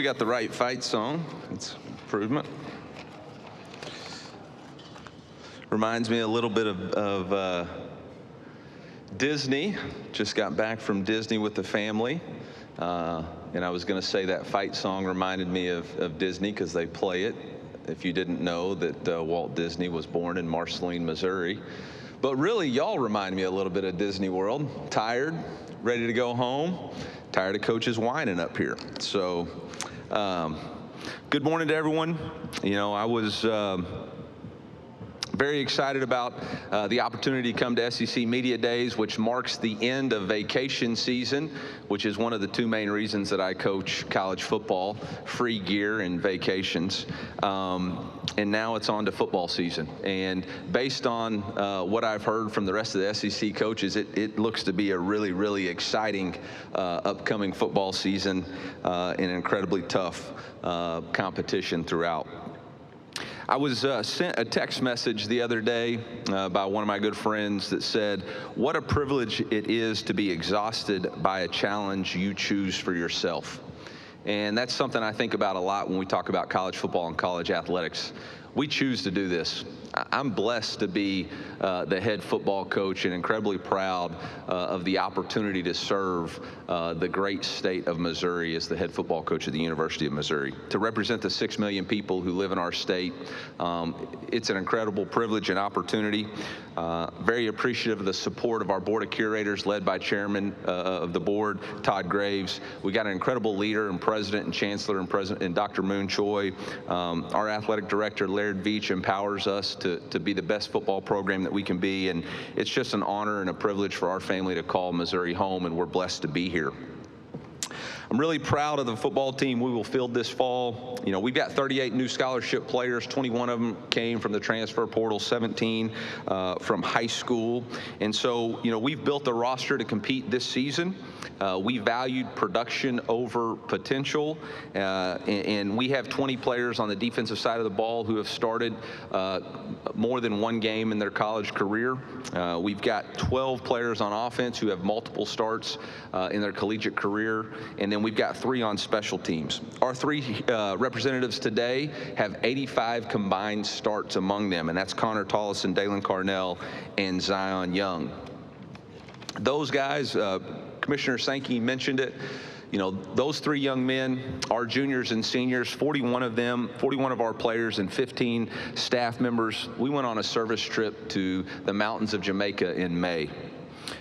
got the right fight song. It's improvement. Reminds me a little bit of Disney. Just got back from Disney with the family. And I was going to say that fight song reminded me of Disney because they play it. If you didn't know that Walt Disney was born in Marceline, Missouri. But really, y'all remind me a little bit of Disney World. Tired, ready to go home. Tired of coaches whining up here. So, good morning to everyone. You know, I was very excited about the opportunity to come to SEC Media Days, which marks the end of vacation season, which is one of the two main reasons that I coach college football, free gear and vacations. And now it's on to football season. And based on what I've heard from the rest of the SEC coaches, it looks to be a really, really exciting upcoming football season and an incredibly tough competition throughout. I was sent a text message the other day by one of my good friends that said, what a privilege it is to be exhausted by a challenge you choose for yourself. And that's something I think about a lot when we talk about college football and college athletics. We choose to do this. I'm blessed to be the head football coach and incredibly proud of the opportunity to serve the great state of Missouri as the head football coach of the University of Missouri. To represent the 6 million people who live in our state, it's an incredible privilege and opportunity. Very appreciative of the support of our board of curators led by chairman of the board, Todd Graves. We got an incredible leader and president and chancellor and Dr. Moon Choi. Our athletic director, Larry Veach, empowers us to be the best football program that we can be, and it's just an honor and a privilege for our family to call Missouri home, and we're blessed to be here. I'm really proud of the football team we will field this fall. You know, we've got 38 new scholarship players. 21 of them came from the transfer portal, 17 from high school. And so, you know, we've built a roster to compete this season. We valued production over potential, and we have 20 players on the defensive side of the ball who have started more than one game in their college career. We've got 12 players on offense who have multiple starts in their collegiate career, and then we've got 3 on special teams. Our 3 representatives today have 85 combined starts among them, and that's Connor Tollison, Dalen Carnell, and Zion Young. Those guys, Commissioner Sankey mentioned it, you know, those 3 young men are juniors and seniors, 41 of them, 41 of our players and 15 staff members. We went on a service trip to the mountains of Jamaica in May.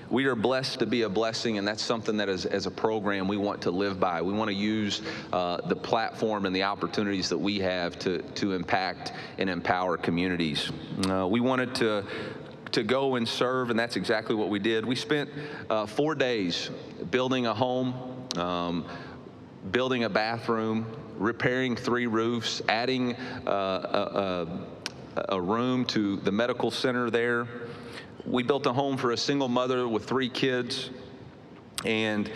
We are blessed to be a blessing, and that's something that as a program we want to live by. We want to use the platform and the opportunities that we have to impact and empower communities. We wanted to go and serve, and that's exactly what we did. We spent 4 days building a home, building a bathroom, repairing 3 roofs, adding a room to the medical center there. We built a home for a single mother with 3 kids, and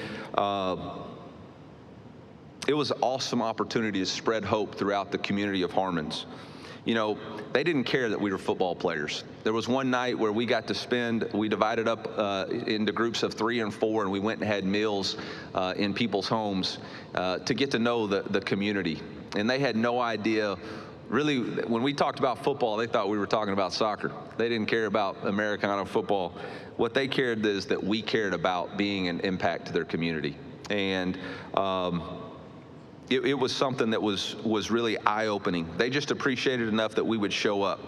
it was an awesome opportunity to spread hope throughout the community of Harmons. You know, they didn't care that we were football players. There was one night where we got to spend, we divided up into groups of 3 and 4, and we went and had meals in people's homes to get to know the community. And they had no idea. Really, when we talked about football, they thought we were talking about soccer. They didn't care about Americana football. What they cared is that we cared about being an impact to their community. And it was something that was really eye-opening. They just appreciated enough that we would show up.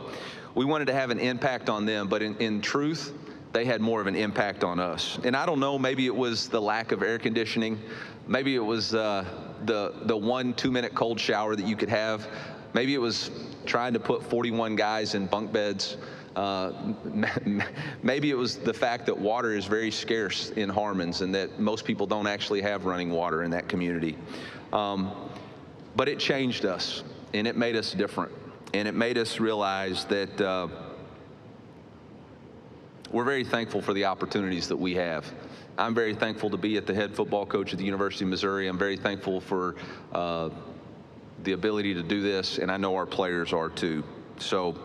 We wanted to have an impact on them, but in truth, they had more of an impact on us. And I don't know, maybe it was the lack of air conditioning. Maybe it was the 1 2-minute cold shower that you could have. Maybe it was trying to put 41 guys in bunk beds. Maybe it was the fact that water is very scarce in Harmons and that most people don't actually have running water in that community. But it changed us, and it made us different, and it made us realize that we're very thankful for the opportunities that we have. I'm very thankful to be at the head football coach at the University of Missouri. I'm very thankful for the ability to do this, and I know our players are too. So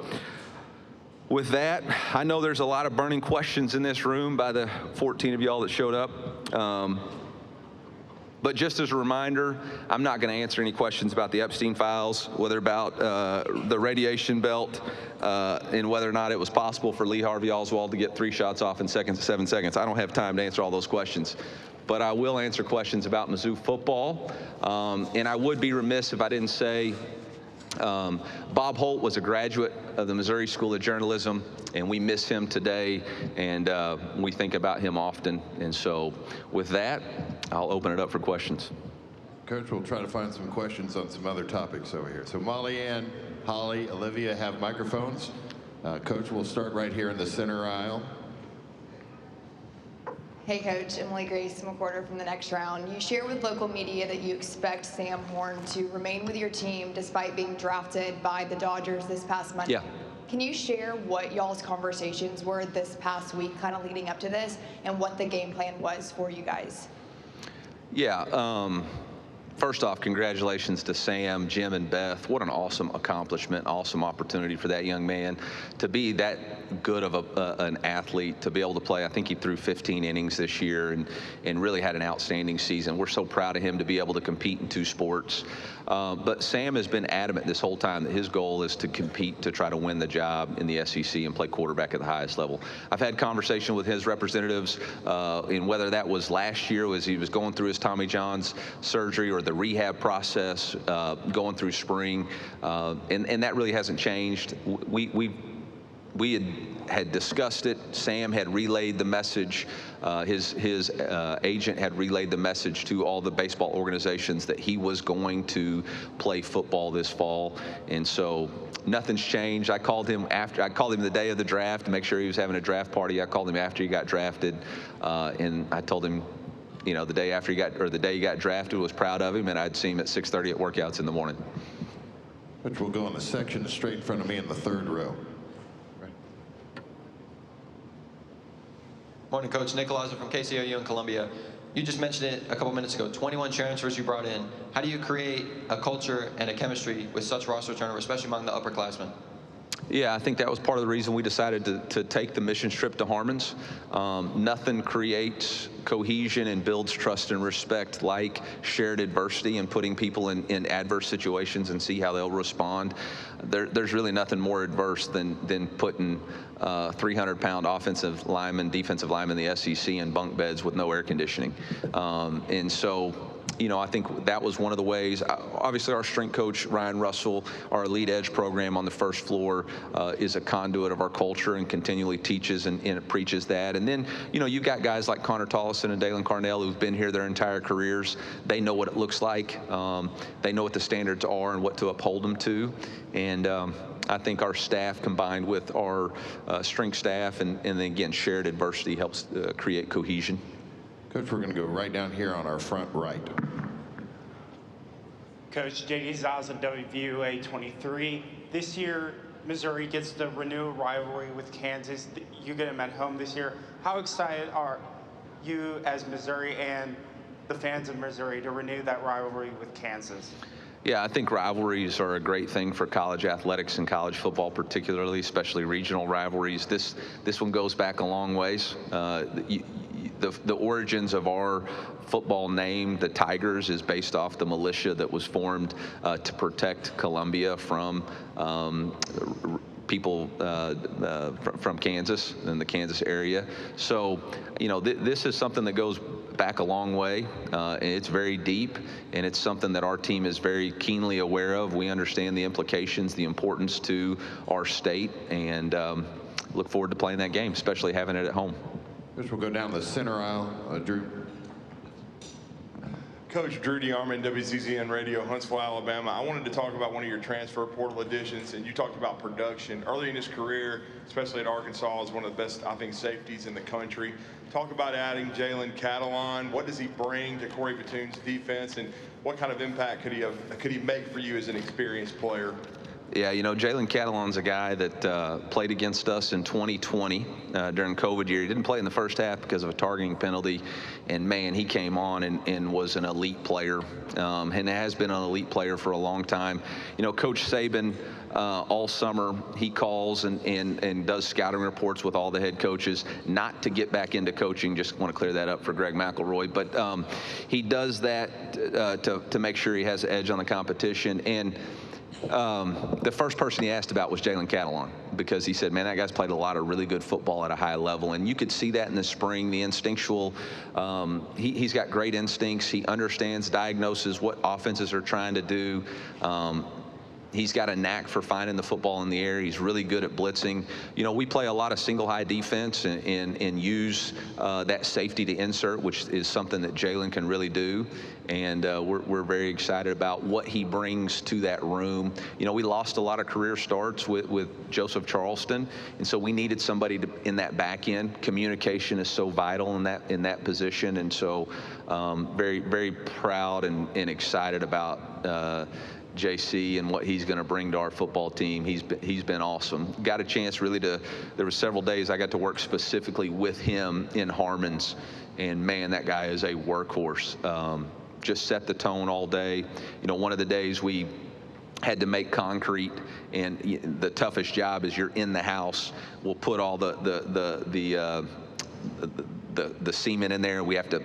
with that, I know there's a lot of burning questions in this room by the 14 of y'all that showed up. But just as a reminder, I'm not going to answer any questions about the Epstein files, whether about the radiation belt, and whether or not it was possible for Lee Harvey Oswald to get 3 shots off in 7 seconds. I don't have time to answer all those questions. But I will answer questions about Mizzou football. And I would be remiss if I didn't say Bob Holt was a graduate of the Missouri School of Journalism, and we miss him today, and we think about him often. And so with that, I'll open it up for questions. Coach, we'll try to find some questions on some other topics over here. So Molly Ann, Holly, Olivia have microphones. Coach, we'll start right here in the center aisle. Hey Coach, Emily Grace McWhorter from the Next Round. You shared with local media that you expect Sam Horn to remain with your team despite being drafted by the Dodgers this past Monday. Yeah. Can you share what y'all's conversations were this past week kind of leading up to this and what the game plan was for you guys? Yeah. First off, congratulations to Sam, Jim, and Beth. What an awesome accomplishment, awesome opportunity for that young man to be that good of an athlete, to be able to play. I think he threw 15 innings this year and really had an outstanding season. We're so proud of him to be able to compete in 2 sports. But Sam has been adamant this whole time that his goal is to compete to try to win the job in the SEC and play quarterback at the highest level. I've had conversation with his representatives in whether that was last year as he was going through his Tommy John's surgery or the rehab process going through spring, and that really hasn't changed. We had discussed it. Sam had relayed the message. His agent had relayed the message to all the baseball organizations that he was going to play football this fall, and so nothing's changed. I called him the day of the draft to make sure he was having a draft party. I called him after he got drafted, and I told him, you know, the day he got drafted, was proud of him, and I'd see him at 6:30 at workouts in the morning. Which will go in the section straight in front of me in the 3rd row. Morning, Coach. Nick Eliza from KCOU in Columbia. You just mentioned it a couple minutes ago, 21 transfers you brought in. How do you create a culture and a chemistry with such roster turnover, especially among the upperclassmen? Yeah, I think that was part of the reason we decided to take the mission trip to Harmon's. Nothing creates cohesion and builds trust and respect like shared adversity and putting people in adverse situations and see how they'll respond. There's really nothing more adverse than putting 300-pound offensive linemen, defensive linemen in the SEC in bunk beds with no air conditioning. And so, you know, I think that was one of the ways. Obviously, our strength coach, Ryan Russell, our Elite Edge program on the first floor is a conduit of our culture and continually teaches and preaches that. And then, you know, you've got guys like Connor Tollison and Dalen Carnell who've been here their entire careers. They know what it looks like. They know what the standards are and what to uphold them to. And I think our staff combined with our strength staff and then, again, shared adversity helps create cohesion. Coach, we're going to go right down here on our front right. Coach, J.D. Zaza, WVUA 23. This year, Missouri gets to renew a rivalry with Kansas. You get them at home this year. How excited are you as Missouri and the fans of Missouri to renew that rivalry with Kansas? Yeah, I think rivalries are a great thing for college athletics and college football particularly, especially regional rivalries. This one goes back a long ways. The origins of our football name, the Tigers, is based off the militia that was formed to protect Columbia from people from Kansas and the Kansas area. So, you know, this is something that goes back a long way, and it's very deep, and it's something that our team is very keenly aware of. We understand the implications, the importance to our state, and look forward to playing that game, especially having it at home. First, we'll go down the center aisle. Drew. Coach, Drew DeArmond, WCCN Radio, Huntsville, Alabama. I wanted to talk about one of your transfer portal additions, and you talked about production. Early in his career, especially at Arkansas, is one of the best, I think, safeties in the country. Talk about adding Jaylen Catalon. What does he bring to Corey Batoon's defense, and what kind of impact could he make for you as an experienced player? Yeah, you know, Jaylen Catalon's a guy that played against us in 2020 during COVID year. He didn't play in the first half because of a targeting penalty. And man, he came on and was an elite player, and has been an elite player for a long time. You know, Coach Saban, all summer, he calls and does scouting reports with all the head coaches, not to get back into coaching. Just want to clear that up for Greg McElroy. But he does that to make sure he has an edge on the competition. And the first person he asked about was Jaylen Catalon, because he said, man, that guy's played a lot of really good football at a high level. And you could see that in the spring, the instinctual. He's got great instincts. He understands, diagnoses what offenses are trying to do. He's got a knack for finding the football in the air. He's really good at blitzing. You know, we play a lot of single high defense and use that safety to insert, which is something that Jaylen can really do. And we're very excited about what he brings to that room. You know, we lost a lot of career starts with Joseph Charleston, and so we needed somebody in that back end. Communication is so vital in that position, and so very, very proud and excited about JC and what he's going to bring to our football team. He's been awesome. Got a chance really there were several days I got to work specifically with him in Harmons, and man, that guy is a workhorse. Just set the tone all day. You know, one of the days we had to make concrete, and the toughest job is you're in the house. We'll put all the cement in there, and we have to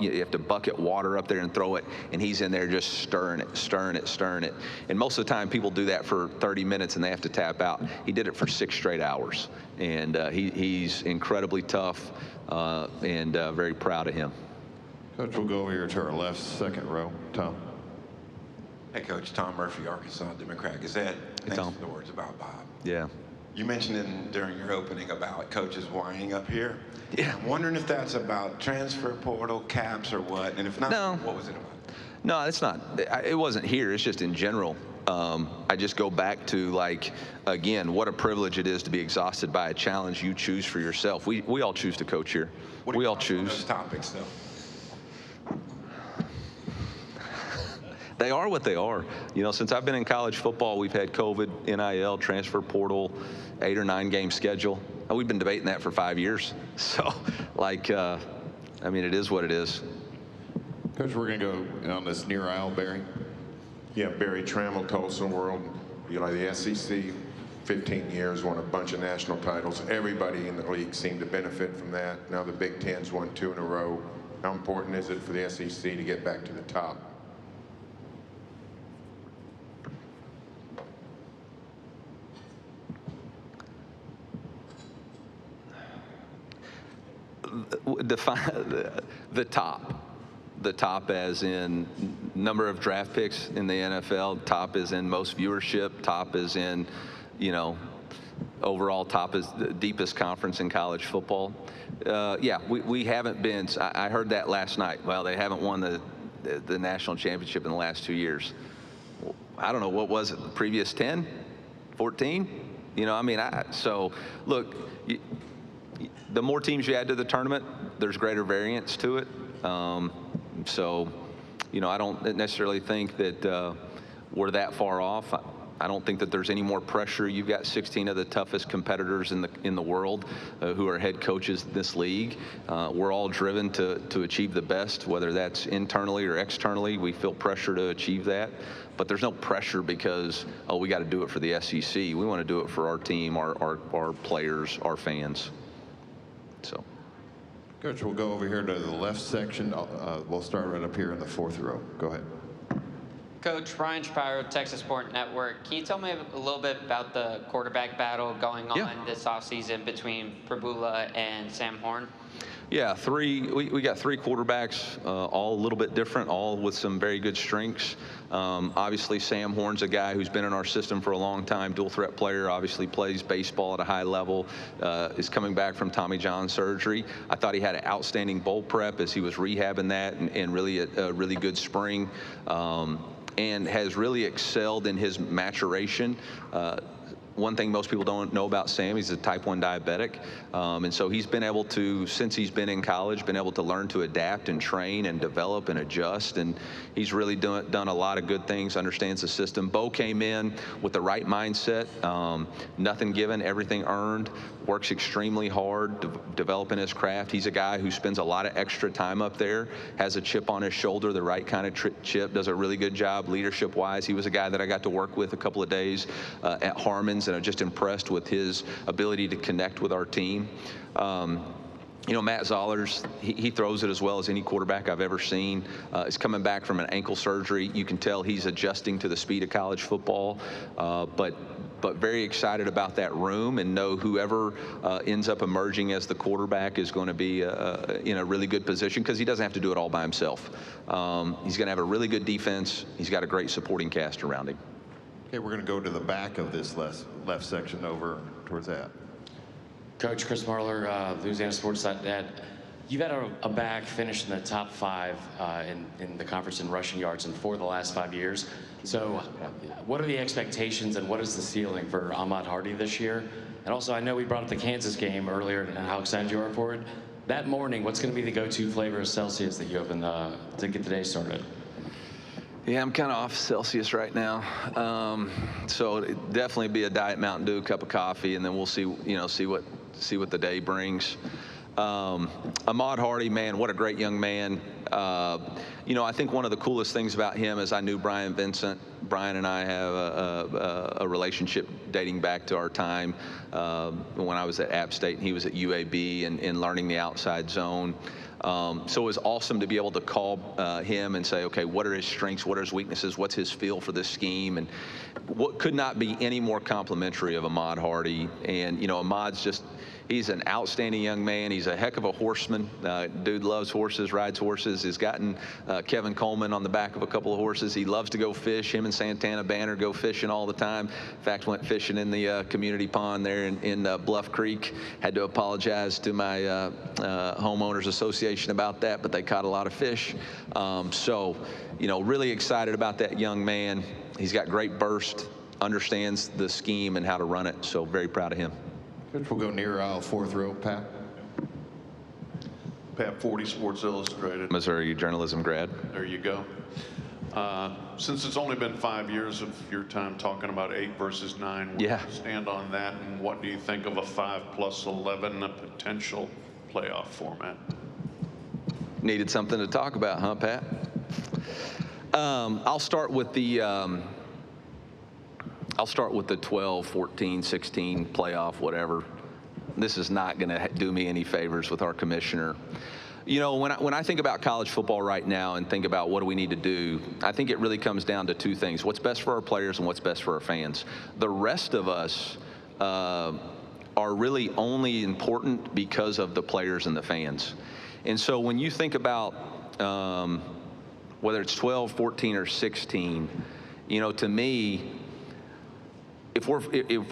you have to bucket water up there and throw it, and he's in there just stirring it. And most of the time people do that for 30 minutes and they have to tap out. He did it for 6 straight hours, and he's incredibly tough, and very proud of him. Coach, we'll go over here to our left, second row. Tom. Hey, Coach. Tom Murphy, Arkansas Democrat Gazette. Thanks Tom. for the words about Bob. Yeah. You mentioned during your opening about coaches winding up here. Yeah. I'm wondering if that's about transfer portal, caps, or what, and if not, No. what was it about? No, it's not. It wasn't here. It's just in general. I just go back to, like, again, what a privilege it is to be exhausted by a challenge you choose for yourself. We all choose to coach here. We all choose. Those topics, though. They are what they are. You know, since I've been in college football, we've had COVID, NIL, transfer portal, 8 or 9 game schedule. We've been debating that for 5 years. So, like, I mean, it is what it is. Coach, we're going to go on this near aisle, Barry. Yeah, Barry Trammell, Tulsa World. You know, the SEC, 15 years, won a bunch of national titles. Everybody in the league seemed to benefit from that. Now the Big Ten's won 2 in a row. How important is it for the SEC to get back to the top? Define the top as in number of draft picks in the NFL, top is in most viewership, top is in, you know, overall top is the deepest conference in college football. Yeah, we haven't been. I heard that last night. Well, they haven't won the national championship in the last 2 years. I don't know, what was it, the previous 10, 14? You know, I mean, so look, the more teams you add to the tournament, there's greater variance to it. So, you know, I don't necessarily think that we're that far off. I don't think that there's any more pressure. You've got 16 of the toughest competitors in the world who are head coaches in this league. We're all driven to achieve the best, whether that's internally or externally. We feel pressure to achieve that. But there's no pressure because, oh, we got to do it for the SEC. We want to do it for our team, our players, our fans. So, Coach, we'll go over here to the left section. We'll start right up here in the 4th row. Go ahead. Coach, Ryan Shapiro, Texas Sport Network. Can you tell me a little bit about the quarterback battle going on this offseason between Pula and Sam Horn? Yeah, we got 3 quarterbacks, all a little bit different, all with some very good strengths. Obviously, Sam Horn's a guy who's been in our system for a long time, dual threat player, obviously plays baseball at a high level, is coming back from Tommy John surgery. I thought he had an outstanding bowl prep as he was rehabbing that, and really a really good spring, and has really excelled in his maturation. one thing most people don't know about Sam, he's a type 1 diabetic. And so he's been able to, since he's been in college, been able to learn to adapt and train and develop and adjust. And he's really done a lot of good things, understands the system. Bo came in with the right mindset, nothing given, everything earned, works extremely hard, developing his craft. He's a guy who spends a lot of extra time up there, has a chip on his shoulder, the right kind of chip, does a really good job leadership-wise. He was a guy that I got to work with a couple of days at Harmon's, and I'm just impressed with his ability to connect with our team. You know, Matt Zollers, he throws it as well as any quarterback I've ever seen. He's coming back from an ankle surgery. You can tell he's adjusting to the speed of college football, but very excited about that room, and know whoever ends up emerging as the quarterback is going to be in a really good position, because he doesn't have to do it all by himself. He's going to have a really good defense. He's got a great supporting cast around him. Okay, we're going to go to the back of this left section over towards that. Coach Chris Marler, Louisianasports.net. You've had a back finish in the top 5 in the conference in rushing yards in 4 of the last 5 years. So what are the expectations and what is the ceiling for Ahmad Hardy this year? And also, I know we brought up the Kansas game earlier and how excited you are for it. That morning, what's going to be the go-to flavor of Celsius that you open to get the day started? Yeah, I'm kind of off Celsius right now, so it'd definitely be a Diet Mountain Dew, cup of coffee, and then we'll see, see what the day brings. Ahmad Hardy, man, what a great young man. I think one of the coolest things about him is I knew Brian Vincent. Brian and I have a relationship dating back to our time when I was at App State and he was at UAB and learning the outside zone. So it was awesome to be able to call him and say, okay, what are his strengths, what are his weaknesses, what's his feel for this scheme, and what could not be any more complimentary of Ahmad Hardy. And Ahmad's he's an outstanding young man. He's a heck of a horseman. Dude loves horses, rides horses. He's gotten Kevin Coleman on the back of a couple of horses. He loves to go fish. Him and Santana Banner go fishing all the time. In fact, went fishing in the community pond there in Bluff Creek. Had to apologize to my homeowners association about that, but they caught a lot of fish. Really excited about that young man. He's got great burst, understands the scheme and how to run it. So very proud of him. We'll go near aisle 4th row, Pat. Pat 40, Sports Illustrated. Missouri journalism grad. There you go. Since it's only been 5 years of your time talking about 8 versus 9, where do you stand on that, and what do you think of a 5+11, a potential playoff format? Needed something to talk about, huh, Pat? I'll start with the 12, 14, 16 playoff, whatever. This is not going to do me any favors with our commissioner. When I think about college football right now and think about what do we need to do, I think it really comes down to 2 things: what's best for our players and what's best for our fans. The rest of us are really only important because of the players and the fans. And so when you think about whether it's 12, 14, or 16, to me, if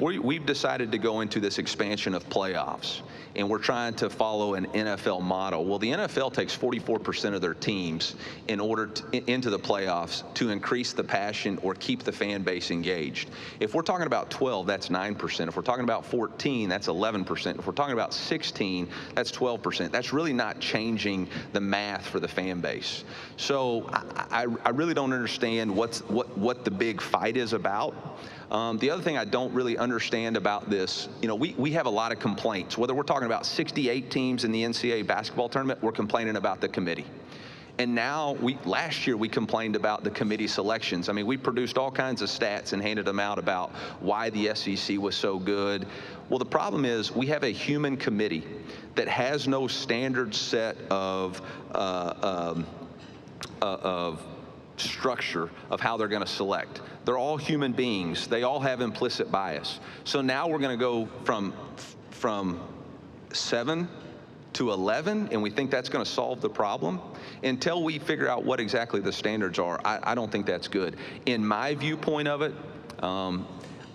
we've decided to go into this expansion of playoffs and we're trying to follow an NFL model, well, the NFL takes 44% of their teams into the playoffs to increase the passion or keep the fan base engaged. If we're talking about 12, that's 9%. If we're talking about 14, that's 11%. If we're talking about 16, that's 12%. That's really not changing the math for the fan base. So I really don't understand what the big fight is about. The other thing I don't really understand about this, we have a lot of complaints. Whether we're talking about 68 teams in the NCAA basketball tournament, we're complaining about the committee. And now, last year we complained about the committee selections. I mean, we produced all kinds of stats and handed them out about why the SEC was so good. Well, the problem is we have a human committee that has no standard set of structure of how they're going to select. They're all human beings. They all have implicit bias. So now we're going to go from 7 to 11, and we think that's going to solve the problem. Until we figure out what exactly the standards are, I don't think that's good. In my viewpoint of it,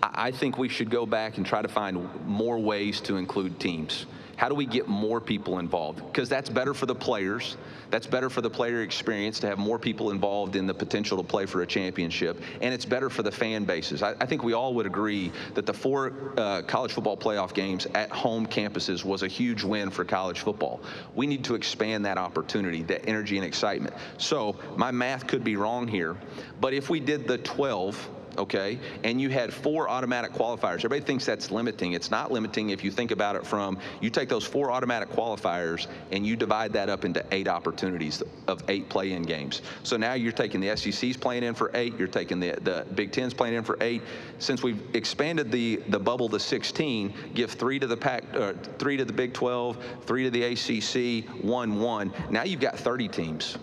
I think we should go back and try to find more ways to include teams. How do we get more people involved? Because that's better for the players. That's better for the player experience to have more people involved in the potential to play for a championship. And it's better for the fan bases. I think we all would agree that the 4 college football playoff games at home campuses was a huge win for college football. We need to expand that opportunity, that energy and excitement. So my math could be wrong here, but if we did the 12, okay, and you had 4 automatic qualifiers. Everybody thinks that's limiting. It's not limiting if you think about it from, you take those 4 automatic qualifiers and you divide that up into 8 opportunities of 8 play-in games. So now you're taking the SEC's playing in for 8, you're taking the Big Ten's playing in for 8. Since we've expanded the bubble to 16, give 3 to the 3 to the Big 12, 3 to the ACC, 1. Now you've got 30 teams.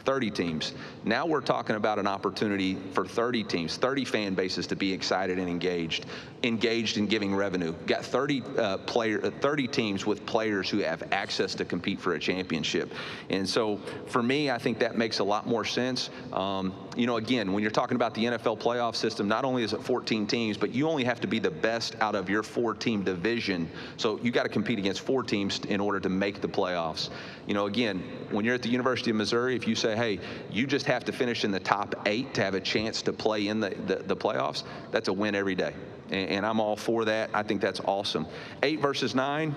30 teams. Now we're talking about an opportunity for 30 teams, 30 fan bases to be excited and engaged in giving revenue. Got 30 teams with players who have access to compete for a championship. And so for me, I think that makes a lot more sense. You know, again, when you're talking about the NFL playoff system, not only is it 14 teams, but you only have to be the best out of your 4-team division. So you got to compete against 4 teams in order to make the playoffs. You know, again, when you're at the University of Missouri, if you say, hey, you just have to finish in the top 8 to have a chance to play in the playoffs, that's a win every day. And I'm all for that. I think that's awesome. 8 versus 9.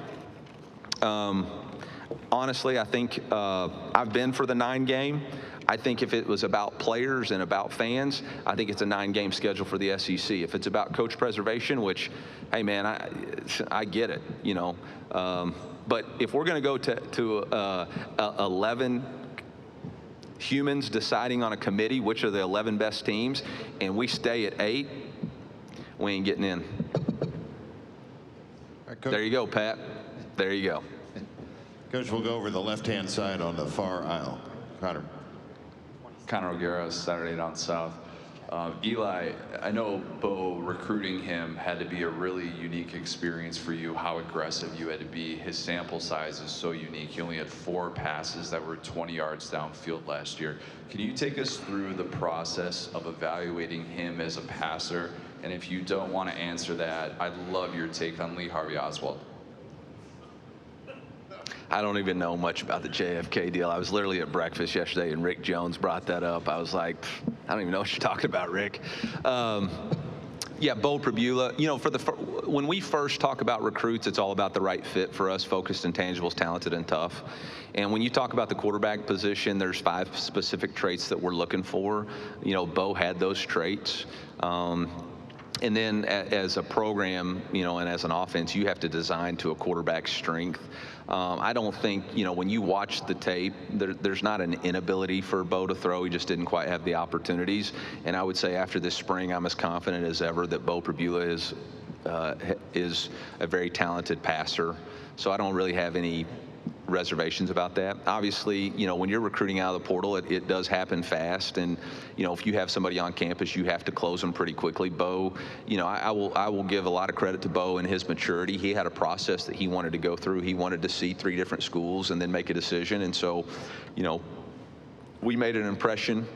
Honestly, I think I've been for the 9 game. I think if it was about players and about fans, I think it's a 9-game schedule for the SEC. If it's about coach preservation, which, hey man, I get it, you know. But if we're going to go to 11 humans deciding on a committee which are the 11 best teams, and we stay at 8, we ain't getting in. Right, there you go, Pat. There you go. Coach, we'll go over the left-hand side on the far aisle. Connor O'Gara, Saturday Down South. Eli, I know Bo recruiting him had to be a really unique experience for you, how aggressive you had to be. His sample size is so unique. He only had 4 passes that were 20 yards downfield last year. Can you take us through the process of evaluating him as a passer? And if you don't want to answer that, I'd love your take on Lee Harvey Oswald. I don't even know much about the JFK deal. I was literally at breakfast yesterday and Rick Jones brought that up. I was like, I don't even know what you're talking about, Rick. Yeah, Bo Pula, you know, when we first talk about recruits, it's all about the right fit for us, focused, intangibles, talented, and tough. And when you talk about the quarterback position, there's 5 specific traits that we're looking for. You know, Bo had those traits. And then as a program, you know, and as an offense, you have to design to a quarterback's strength. I don't think, you know, when you watch the tape, there's not an inability for Bo to throw. He just didn't quite have the opportunities. And I would say after this spring, I'm as confident as ever that Bo Pula is a very talented passer. So I don't really have any reservations about that. Obviously, you know, when you're recruiting out of the portal, it does happen fast. And, you know, if you have somebody on campus, you have to close them pretty quickly. Bo, you know, I will give a lot of credit to Bo and his maturity. He had a process that he wanted to go through. He wanted to see 3 different schools and then make a decision. And so, you know, we made an impression.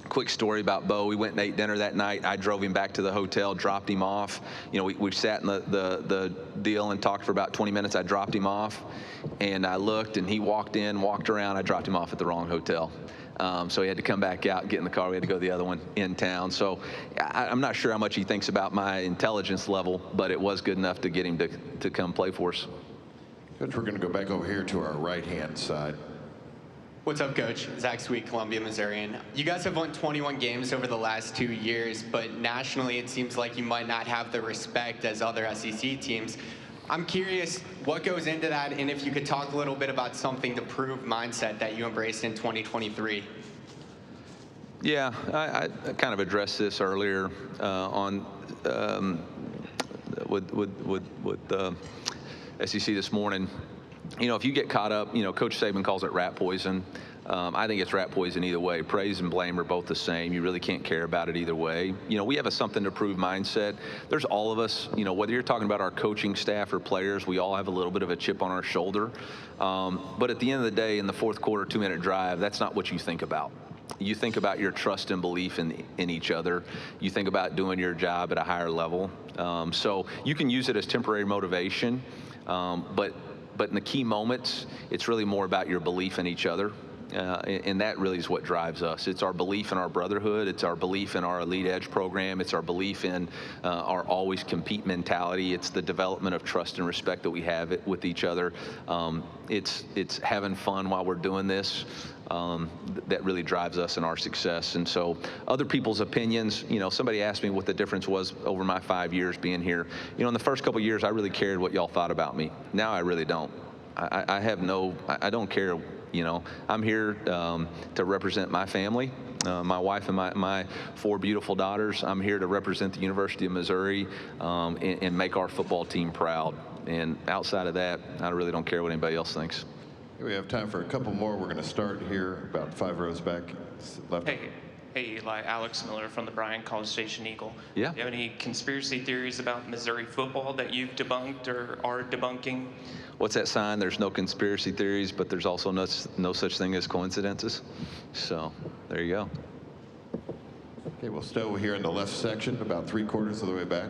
Quick story about Bo. We went and ate dinner that night. I drove him back to the hotel, dropped him off. You know, we sat in the deal and talked for about 20 minutes. I dropped him off, and I looked, and he walked in, walked around. I dropped him off at the wrong hotel. So he had to come back out, get in the car. We had to go to the other one in town. So I'm not sure how much he thinks about my intelligence level, but it was good enough to get him to come play for us. Coach, we're going to go back over here to our right-hand side. What's up, Coach? Zach Sweet, Columbia, Missourian. You guys have won 21 games over the last 2 years, but nationally it seems like you might not have the respect as other SEC teams. I'm curious what goes into that, and if you could talk a little bit about something to prove mindset that you embraced in 2023. Yeah, I kind of addressed this earlier with SEC this morning. You know, if you get caught up, you know, Coach Saban calls it rat poison. I think it's rat poison either way. Praise and blame are both the same. You really can't care about it either way. You know, we have a something to prove mindset. There's all of us, you know, whether you're talking about our coaching staff or players, we all have a little bit of a chip on our shoulder. But at the end of the day, in the 4th quarter, 2-minute drive, that's not what you think about. You think about your trust and belief in each other. You think about doing your job at a higher level. So you can use it as temporary motivation. But in the key moments, it's really more about your belief in each other. And that really is what drives us. It's our belief in our brotherhood. It's our belief in our Elite Edge program. It's our belief in our always compete mentality. It's the development of trust and respect that we have with each other. It's having fun while we're doing this. That really drives us in our success. And so other people's opinions, somebody asked me what the difference was over my 5 years being here. In the first couple of years, I really cared what y'all thought about me. Now I really don't. I don't care. I'm here to represent my family, my wife and my 4 beautiful daughters. I'm here to represent the University of Missouri and make our football team proud. And outside of that, I really don't care what anybody else thinks. We have time for a couple more. We're going to start here about 5 rows back left. Hey, Eli, Alex Miller from the Bryan College Station Eagle. Yeah. Do you have any conspiracy theories about Missouri football that you've debunked or are debunking? What's that sign? There's no conspiracy theories, but there's also no such thing as coincidences. So there you go. Okay, we'll stow here in the left section, about 3/4 of the way back.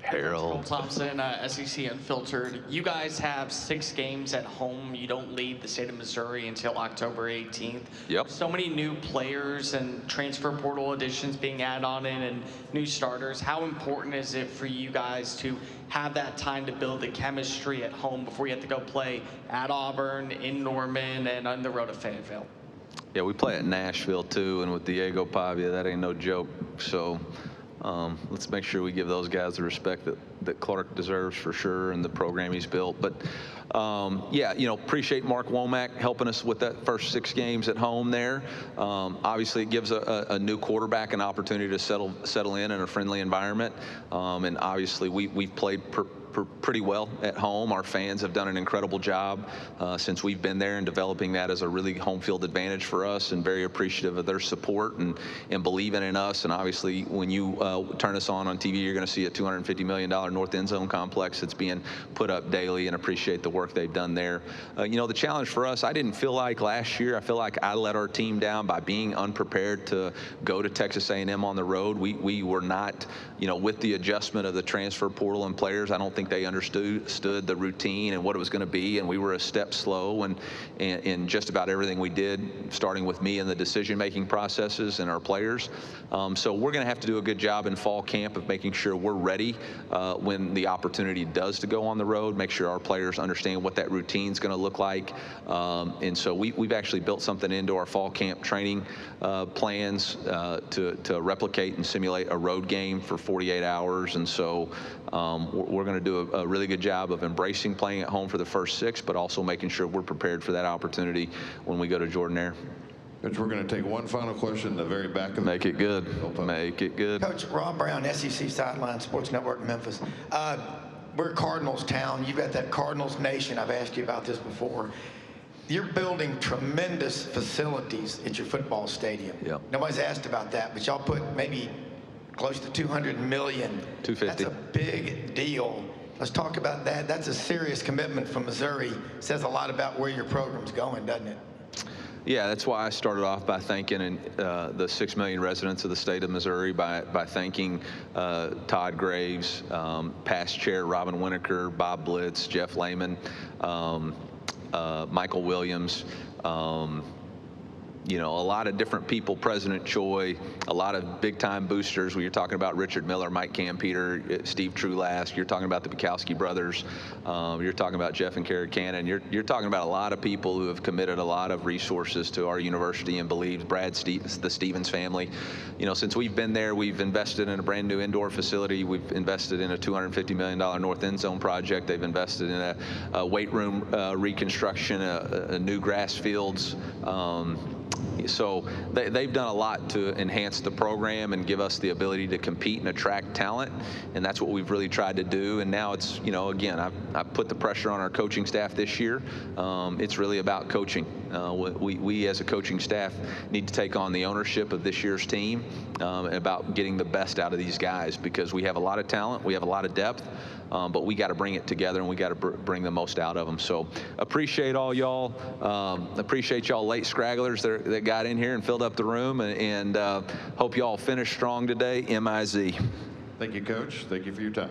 Harold Thompson, SEC Unfiltered. You guys have 6 games at home. You don't leave the state of Missouri until October 18th. Yep. So many new players and transfer portal additions being added on in and new starters. How important is it for you guys to have that time to build the chemistry at home before you have to go play at Auburn, in Norman, and on the road to Fayetteville? Yeah, we play at Nashville too, and with Diego Pavia, that ain't no joke. So let's make sure we give those guys the respect that Clark deserves for sure, and the program he's built. But yeah, appreciate Mark Womack helping us with that first 6 games at home there. Obviously, it gives a new quarterback an opportunity to settle in a friendly environment. And obviously, we've played pretty well at home. Our fans have done an incredible job since we've been there, and developing that as a really home field advantage for us, and very appreciative of their support and believing in us. And obviously, when you turn us on TV, you're going to see a $250 million North End Zone complex that's being put up daily, and appreciate the work they've done there. The challenge for us, I didn't feel like last year, I feel like I let our team down by being unprepared to go to Texas A&M on the road. We were not, with the adjustment of the transfer portal and players, I don't think they understood the routine and what it was going to be, and we were a step slow in just about everything we did, starting with me and the decision-making processes and our players. So we're going to have to do a good job in fall camp of making sure we're ready when the opportunity does to go on the road, make sure our players understand what that routine is going to look like. And so we've actually built something into our fall camp training plans to replicate and simulate a road game for 48 hours. And so we're going to do a really good job of embracing playing at home for the first 6, but also making sure we're prepared for that opportunity when we go to Jordan-Hare. Coach, we're going to take one final question in the very back of Make it good. Make it good. Coach Rob Brown, SEC Sideline Sports Network, Memphis. We're Cardinals town. You've got that Cardinals nation. I've asked you about this before. You're building tremendous facilities at your football stadium. Yep. Nobody's asked about that, but y'all put maybe close to $200 million. 250. That's a big deal. Let's talk about that. That's a serious commitment from Missouri. Says a lot about where your program's going, doesn't it? Yeah, that's why I started off by thanking the 6 million residents of the state of Missouri, by thanking Todd Graves, past chair Robin Winokur, Bob Blitz, Jeff Lehman, Michael Williams, a lot of different people, President Choi, a lot of big-time boosters. When you're talking about Richard Miller, Mike Campeter, Steve Trulask, you're talking about the Bukowski brothers, you're talking about Jeff and Kara Cannon, you're talking about a lot of people who have committed a lot of resources to our university and believe. The Stevens family. Since we've been there, we've invested in a brand new indoor facility. We've invested in a $250 million North End Zone project. They've invested in a weight room reconstruction, a new grass fields. So they've done a lot to enhance the program and give us the ability to compete and attract talent, and that's what we've really tried to do. And now it's, again, I've put the pressure on our coaching staff this year. It's really about coaching. We as a coaching staff need to take on the ownership of this year's team, about getting the best out of these guys, because we have a lot of talent, we have a lot of depth, but we got to bring it together, and we got to bring the most out of them. So appreciate all y'all. Appreciate y'all late scragglers that got in here and filled up the room, and hope y'all finish strong today. MIZ. Thank you, Coach. Thank you for your time.